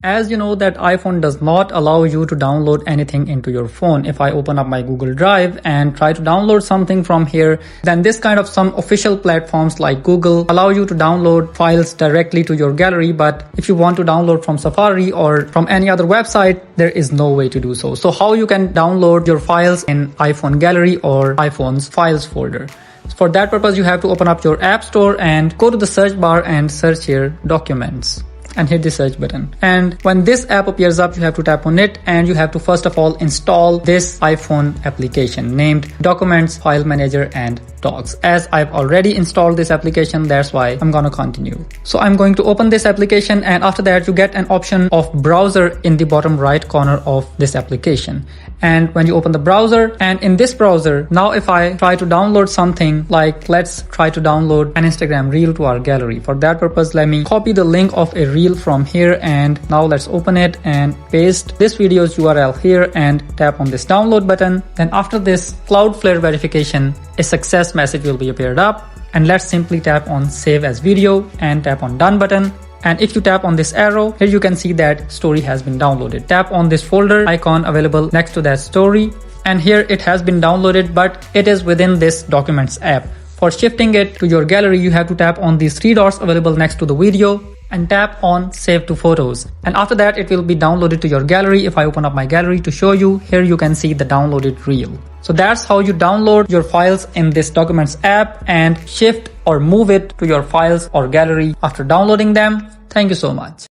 As you know that iPhone does not allow you to download anything into your phone. If I open up my Google Drive and try to download something from here, then this kind of some official platforms like Google allow you to download files directly to your gallery. But if you want to download from Safari or from any other website, there is no way to do so. So how you can download your files in iPhone Gallery or iPhone's files folder? For that purpose, you have to open up your App Store and go to the search bar and search here Documents and hit the search button. And when this app appears up, you have to tap on it and you have to first of all install this iPhone application named Documents, File Manager and Docs. As I've already installed this application, that's why I'm gonna continue. So I'm going to open this application, and after that you get an option of browser in the bottom right corner of this application. And when you open the browser, and in this browser, now if I try to download something, like let's try to download an Instagram reel to our gallery. For that purpose, let me copy the link of a reel from here, and now let's open it and paste this video's URL here and tap on this download button. Then after this Cloudflare verification, a success message will be appeared up, and let's simply tap on save as video and tap on done button. And if you tap on this arrow, here you can see that story has been downloaded. Tap on this folder icon available next to that story, and here it has been downloaded, but it is within this Documents app. For shifting it to your gallery, you have to tap on these three dots available next to the video and tap on Save to Photos. And after that, it will be downloaded to your gallery. If I open up my gallery to show you, here you can see the downloaded reel. So that's how you download your files in this Documents app and shift or move it to your files or gallery after downloading them. Thank you so much.